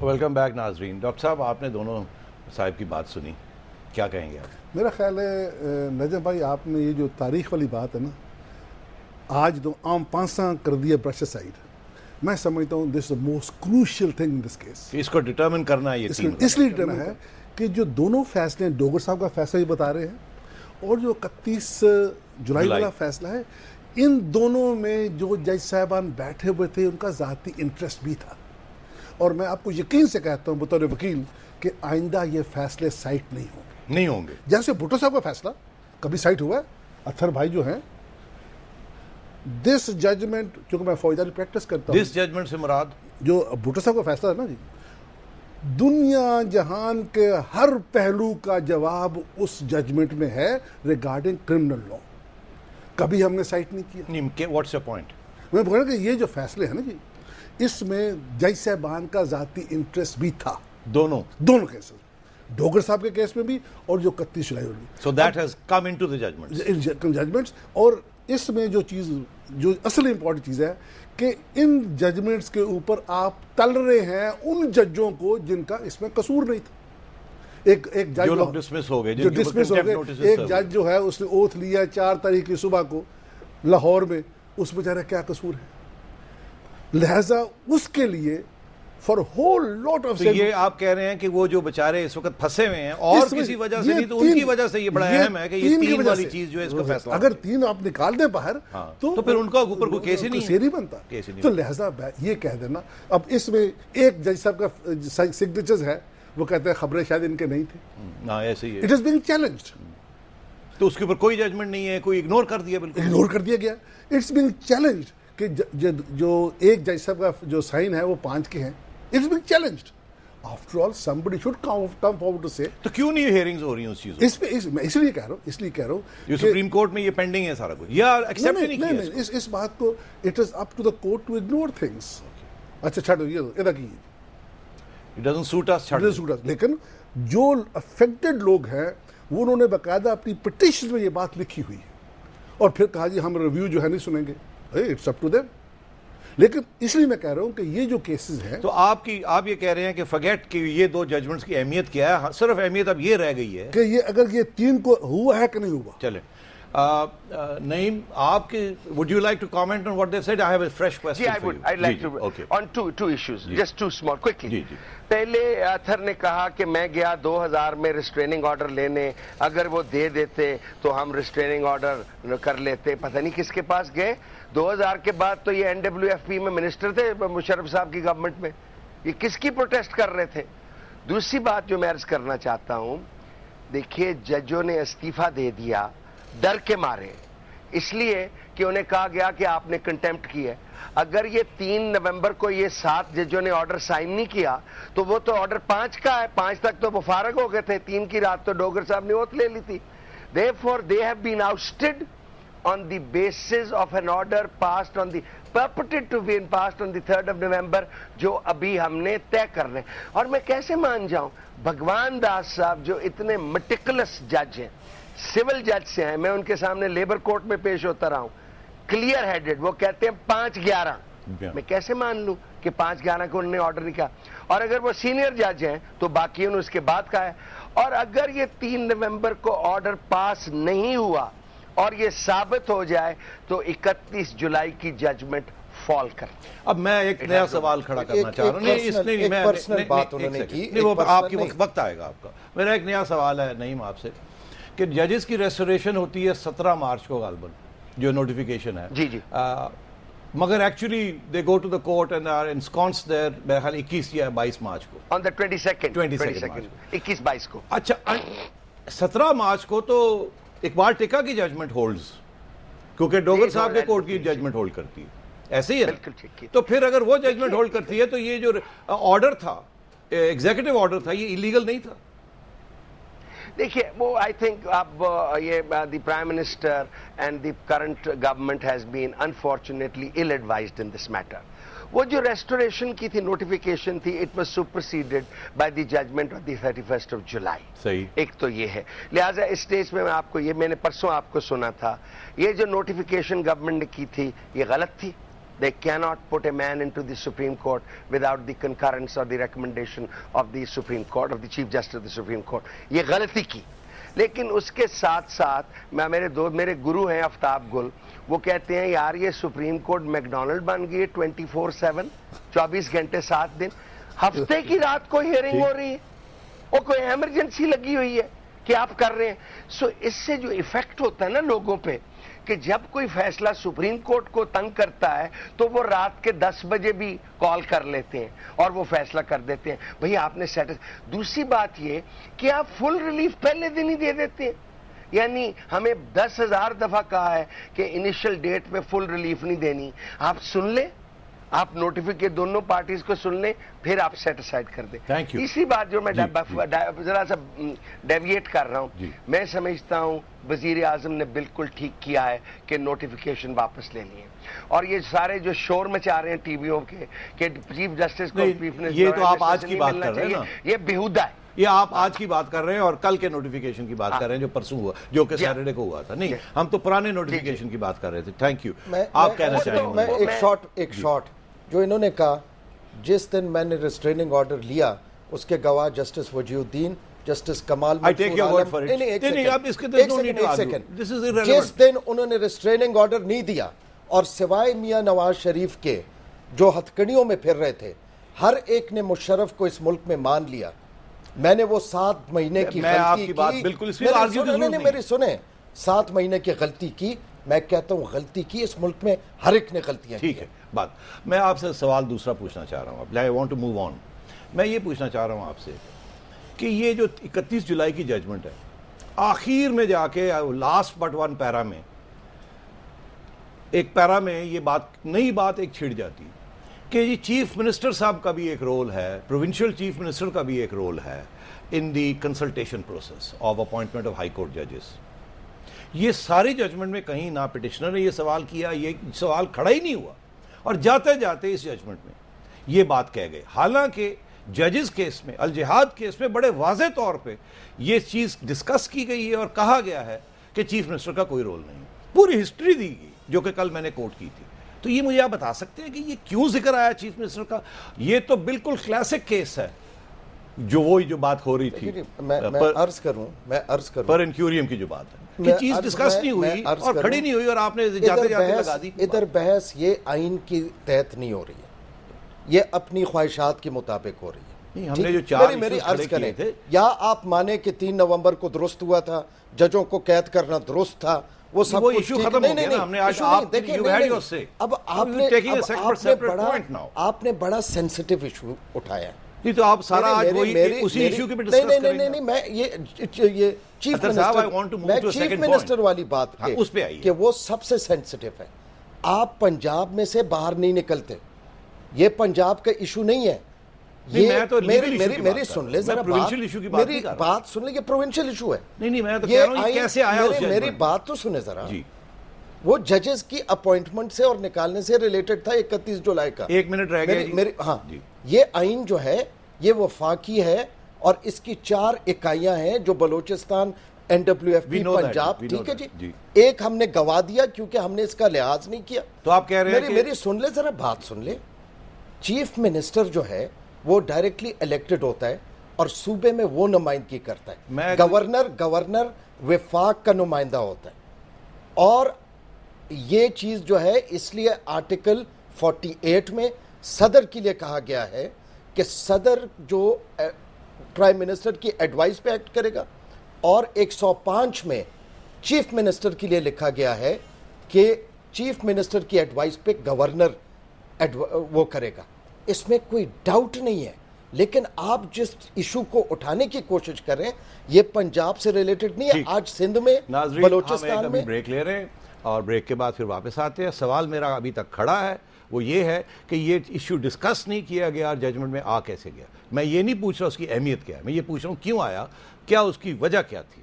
Welcome back ناظرین. Doctor صاحب آپ نے دونوں صاحب کی بات سنی, کیا کہیں گے آپ؟ میرا خیال ہے نجم بھائی آپ نے یہ جو تاریخ والی بات ہے نا, آج تو عام پانساں کر دیا برش سائڈ. میں سمجھتا ہوں this is the most crucial thing in this case. اس کو ڈٹرمن کرنا ہے, یہ اس لیے ڈٹرمن ہے کہ جو دونوں فیصلے ڈوگر صاحب کا فیصلہ بھی بتا رہے ہیں اور جو 31 جولائی والا فیصلہ ہے, ان دونوں میں جو جج صاحبان بیٹھے ہوئے تھے ان کا ذاتی انٹرسٹ بھی تھا. اور میں آپ کو یقین سے کہتا ہوں بطور وکیل کہ آئندہ یہ فیصلے سائٹ نہیں ہوں گے. جیسے بھٹو صاحب کا فیصلہ کبھی سائٹ ہوا ہے, اطہر بھائی جو ہیں, دس ججمنٹ, کیونکہ میں فوجداری پریکٹس کرتا ہوں, دس ججمنٹ سے مراد جو بھٹو صاحب کا فیصلہ ہے نا جی, دنیا جہان کے ہر پہلو کا جواب اس ججمنٹ میں ہے ریگارڈنگ کرمنل لا. کبھی ہم نے سائٹ نہیں کیا. What's your point? میں بول رہا ہوں کہ یہ جو فیصلے ہیں نا جی, اس میں جج صاحبان کا ذاتی انٹرسٹ بھی تھا دونوں کیسز, ڈوگر صاحب کے کیس میں بھی اور جو 31 جولائی میں بھی. So that has come into the judgments. اور اس میں جو چیز, جو اصل امپورٹنٹ چیز ہے کہ ان ججمنٹس کے اوپر آپ تل رہے ہیں ان ججوں کو جن کا اس میں قصور نہیں تھا. ایک جج جو لوگ ڈسمس ہو گئے, ایک جج جو ہے اس نے اوتھ لیا 4 تاریخ کی صبح کو لاہور میں, اس بیچارہ کیا قصور ہے, لہذا اس کے لیے فار ہول لاٹ آف. یہ آپ کہہ رہے ہیں کہ وہ جو بیچارے اس وقت پھنسے ہوئے ہیں اور کسی وجہ سے نہیں, تو ان کی وجہ سے یہ بڑا اہم ہے کہ یہ 3 والی چیز جو ہے اس کا فیصلہ, اگر 3 آپ نکال دیں باہر تو پھر ان کا اوپر کوئی کیس ہی نہیں بنتا. تو لہذا یہ کہہ دینا, اب اس میں ایک جج صاحب کا سگنیچرز ہے, وہ کہتے ہیں خبریں شاید ان کے نہیں تھیں, ایسے ہی اٹ از بینگ چیلنجڈ. تو اس کے اوپر کوئی ججمنٹ نہیں ہے, کوئی اگنور کر دیا, بالکل اگنور کر دیا گیا. اٹس بینگ چیلنجڈ کہ جو ایک جج صاحب کا جو سائن ہے وہ 5 کے ہیں. It's been challenged. After all, somebody should come forward to say. تو کیوں نہیں ہیئرنگز ہو رہی ہیں اس چیزوں؟ میں اس لیے کہہ رہا ہوں یہ سپریم کورٹ میں یہ پینڈنگ ہے سارا کچھ, یا ایکسیپٹ نہیں کیا اس بات کو. It is up to the court to ignore things. اچھا چھاڑو, یہ ادا کی It doesn't suit us. لیکن جو افیکٹڈ لوگ ہیں وہ انہوں نے باقاعدہ اپنی پٹیشن میں یہ بات لکھی ہوئی ہے اور پھر کہا جی ہم ریویو جو ہے نہیں سنیں گے. It's up to them. لیکن اس لیے میں کہہ رہا ہوں کہ یہ جو کیسز ہیں, تو آپ یہ کہہ رہے ہیں کہ فگیٹ کہ یہ 2 ججمنٹس کی اہمیت کیا ہے, صرف اہمیت اب یہ رہ گئی ہے کہ یہ اگر یہ 3 کو ہوا ہے کہ نہیں ہوا. چلیں نعیم, آپ کے would you like to comment on what they said? I have a fresh question for you. I'd like to on two issues, just 2 small quickly. پہلے اطہر نے کہا کہ میں گیا 2000 میں ریسٹریننگ آرڈر لینے, اگر وہ دے دیتے تو ہم ریسٹریننگ آرڈر کر لیتے. پتہ نہیں کس کے پاس گئے. 2000 کے بعد تو یہ NWFP میں منسٹر تھے مشرف صاحب کی گورنمنٹ میں, یہ کس کی پروٹیسٹ کر رہے تھے. دوسری بات جو میں عرض کرنا چاہتا ہوں, دیکھیے ججوں نے استعفیٰ دے دیا ڈر کے مارے, اس لیے کہ انہیں کہا گیا کہ آپ نے کنٹیمپٹ کی ہے. اگر یہ 3 نومبر کو یہ 7 ججوں نے آرڈر سائن نہیں کیا تو وہ تو آرڈر 5 کا ہے, 5 تک تو وہ فارغ ہو گئے تھے, 3 کی رات تو ڈوگر صاحب نے اوتھ لے لی تھی. Therefore they have been ousted on the basis of an order passed on the purported to be passed on the 3rd of November, جو ابھی ہم نے طے کر رہے ہیں. اور میں کیسے مان جاؤں, بھگوان داس صاحب جو اتنے مٹیکولس جج ہیں, سول جج سے ہیں, میں ان کے سامنے لیبر کورٹ میں پیش ہوتا رہا ہوں, کلیئر ہیڈڈ, وہ کہتے ہیں 5-11. میں کیسے مان لوں کہ 5-11 کو انہوں نے آرڈر نہیں کیا. اور اگر وہ سینئر جج ہیں تو باقی انہوں نے اس کے بعد کہا ہے. اور اگر یہ 3 نومبر کو آرڈر پاس نہیں ہوا اور یہ ثابت ہو جائے تو 31 جولائی کی ججمنٹ فال کر. اب میں ایک نیا سوال کھڑا کرنا چاہ رہا ہوں. ایک پرسنل بات انہوں نے کی, نہیں وہ آپ کی وقت آئے گا آپ کا. میرا ایک نیا سوال ہے نعیم آپ سے کہ ججز کی ریسٹوریشن ہوتی ہے 17 مارچ کو غالباً, جو نوٹیفیکیشن ہے. جی مگر actually they go to the court and are ensconced there میرے خیال 21 یا 22 مارچ کو. آن دا 22 21-22 کو. اچھا 17 مارچ کو تو اقبال ٹکا کی ججمنٹ ہولڈز, کیونکہ ڈوگر صاحب کے کورٹ کی ججمنٹ ہولڈ کرتی ہے, ایسے ہی ہے. تو پھر اگر وہ ججمنٹ ہولڈ کرتی ہے تو یہ جو آرڈر تھا, ایگزیکٹو آرڈر تھا, یہ ایلیگل نہیں تھا. دیکھیے وہ آئی تھنک اب یہ the prime minister and the current government has been unfortunately ill advised in this matter. وہ جو ریسٹوریشن کی تھی نوٹیفیکیشن تھی, it was superseded by the judgement of the 31st of July. صحیح. ایک تو یہ ہے, لہٰذا اس اسٹیج میں آپ کو یہ, میں نے پرسوں آپ کو سنا تھا, یہ جو نوٹیفیکیشن گورنمنٹ نے کی تھی یہ غلط تھی. They cannot put a man into the Supreme Court without the concurrence or the recommendation of the Supreme Court, of the Chief Justice of the Supreme Court. یہ غلطی کی. لیکن اس کے ساتھ ساتھ میرے گرو ہیں آفتاب گل, وہ کہتے ہیں یار یہ سپریم کورٹ میکڈونلڈ بن گئی ہے 24/7, 24 گھنٹے 7 دن, ہفتے کی رات کو ہیئرنگ ہو رہی ہے, اور کوئی ایمرجنسی لگی ہوئی ہے کہ آپ کر رہے ہیں. سو اس سے جو ایفیکٹ ہوتا ہے نا لوگوں پہ, کہ جب کوئی فیصلہ سپریم کورٹ کو تنگ کرتا ہے تو وہ رات کے 10 بجے بھی کال کر لیتے ہیں اور وہ فیصلہ کر دیتے ہیں. بھئی آپ نے دوسری بات یہ کہ آپ فل ریلیف پہلے دن ہی دے دیتے ہیں. یعنی ہمیں 10,000 دفعہ کہا ہے کہ انیشل ڈیٹ میں فل ریلیف نہیں دینی. آپ سن لیں, آپ نوٹیفیکیشن دونوں پارٹیز کو سن لیں, پھر آپ سیٹ اسائڈ کر دیں. اسی بات جو میں ذرا سا ڈیویٹ کر رہا ہوں, میں سمجھتا ہوں وزیر اعظم نے بالکل ٹھیک کیا ہے کہ نوٹیفیکیشن واپس لے لیے. اور یہ سارے جو شور مچا رہے ہیں ٹی ویوں کے کہ چیف جسٹس کو یہ تو آپ آج کی بات کر رہے ہیں نا, یہ بیہودہ ہے. یہ آپ آج کی بات کر رہے ہیں اور کل کے نوٹیفیکیشن کی بات کر رہے ہیں جو پرسوں ہوا, جو کہ سیٹرڈے کو ہوا تھا. نہیں, ہم تو پرانے نوٹیفیکیشن کی بات کر رہے تھے. Thank you. آپ کہنا چاہیں گے؟ میں ایک شارٹ جو انہوں نے کہا, جس دن میں نے ریسٹریننگ آرڈر لیا اس کے گواہ جسٹس وجیہ الدین, جسٹس کمال جس دن انہوں نے ریسٹریننگ آرڈر نہیں دیا اور سوائے میاں نواز شریف کے جو ہتھکڑیوں میں پھر رہے تھے, ہر ایک نے مشرف کو اس ملک میں مان لیا. میں نے وہ 7 مہینے کی میری سنیں 7 مہینے کی غلطی کی. میں کہتا ہوں غلطی کی اس ملک میں ہر ایک نے غلطیاں. ٹھیک ہے بات. میں آپ سے سوال دوسرا پوچھنا چاہ رہا ہوں. I want to move on. میں یہ پوچھنا چاہ رہا ہوں آپ سے کہ یہ جو 31 جولائی کی ججمنٹ ہے, آخر میں جا کے لاسٹ بٹ 1 پیرا میں, ایک پیرا میں یہ بات, نئی بات ایک چھڑ جاتی کہ یہ چیف منسٹر صاحب کا بھی ایک رول ہے, پروونشل چیف منسٹر کا بھی ایک رول ہے in the consultation process of appointment of high court ججز. یہ ساری ججمنٹ میں کہیں نہ پٹیشنر نے یہ سوال کیا, یہ سوال کھڑا ہی نہیں ہوا, اور جاتے جاتے اس ججمنٹ میں یہ بات کہہ گئے. حالانکہ ججز کیس میں, الجہاد کیس میں بڑے واضح طور پہ یہ چیز ڈسکس کی گئی ہے اور کہا گیا ہے کہ چیف منسٹر کا کوئی رول نہیں. پوری ہسٹری دی گئی جو کہ کل میں نے کوٹ کی تھی. تو یہ مجھے آپ بتا سکتے ہیں کہ یہ کیوں ذکر آیا چیف منسٹر کا؟ یہ تو بالکل کلاسک کیس ہے جو وہی جو بات ہو رہی تھی. میں عرض کروں پر انکیوریم کی جو بات ہے کہ چیز ڈسکس نہیں ہوئی اور کھڑی نہیں ہوئی اور آپ نے جاتے جاتے لگا دی. ادھر بحث یہ آئین کی تحت نہیں ہو رہی ہے, یہ اپنی خواہشات کے مطابق ہو رہی ہے. ہم نے جو 4 میری عرض کریں تھے, یا آپ مانے کہ 3 نومبر کو درست ہوا تھا, ججوں کو قید کرنا درست تھا, وہ سب وہ ایشو ختم ہو گیا نا. ہم نے آج اب آپ نے بڑا سینسٹیو ایشو اٹھایا ہے. نہیں تو آپ سارا آج وہی اسی ایشو کے پہ ڈسکس کریں گے. نہیں, میں یہ چیف منسٹر والی بات اس پہ آئی کہ وہ سب سے سینسٹیو ہے. آپ پنجاب میں سے باہر نہیں نکلتے, یہ پنجاب کا ایشو نہیں ہے. میری سن لے ذرا میری بات سن لے, یہ پروونشل ایشو ہے. نہیں میں تو کہہ رہا ہوں کیسے آیا اس ججمنٹ. میری بات تو سنے ذرا. وہ ججز کی اپوائنٹمنٹ سے اور نکالنے سے ریلیٹڈ تھا 31 جولائی کا. 1 منٹ رہ گیا. ہاں, یہ آئین جو ہے یہ وفاقی ہے اور اس کی 4 اکائیاں ہیں جو بلوچستان NWFP پنجاب. ٹھیک ہے جی, ایک ہم نے گوا دیا کیونکہ ہم نے اس کا لحاظ نہیں کیا. تو آپ کہہ رہے ہیں میری سن لے ذرا بات سن لے. چیف منسٹر جو ہے وہ ڈائریکٹلی الیکٹڈ ہوتا ہے اور صوبے میں وہ نمائندگی کرتا ہے. گورنر وفاق کا نمائندہ ہوتا ہے. اور یہ چیز جو ہے اس لیے آرٹیکل 48 میں صدر کے لیے کہا گیا ہے کہ صدر جو پرائم منسٹر کی ایڈوائس پہ ایکٹ کرے گا, اور 105 میں چیف منسٹر کے لیے لکھا گیا ہے کہ چیف منسٹر کی ایڈوائس پہ گورنر وہ کرے گا. اس میں کوئی ڈاؤٹ نہیں ہے. لیکن آپ جس ایشو کو اٹھانے کی کوشش کر رہے ہیں یہ پنجاب سے ریلیٹڈ نہیں ہے. آج سندھ میں, بلوچستان میں. بریک لے رہے ہیں اور بریک کے بعد پھر واپس آتے ہیں. سوال میرا ابھی تک کھڑا ہے, وہ یہ ہے کہ یہ ایشو ڈسکس نہیں کیا گیا اور ججمنٹ میں آ کیسے گیا. میں یہ نہیں پوچھ رہا اس کی اہمیت کیا ہے, میں یہ پوچھ رہا ہوں کیوں آیا, کیا اس کی وجہ کیا تھی.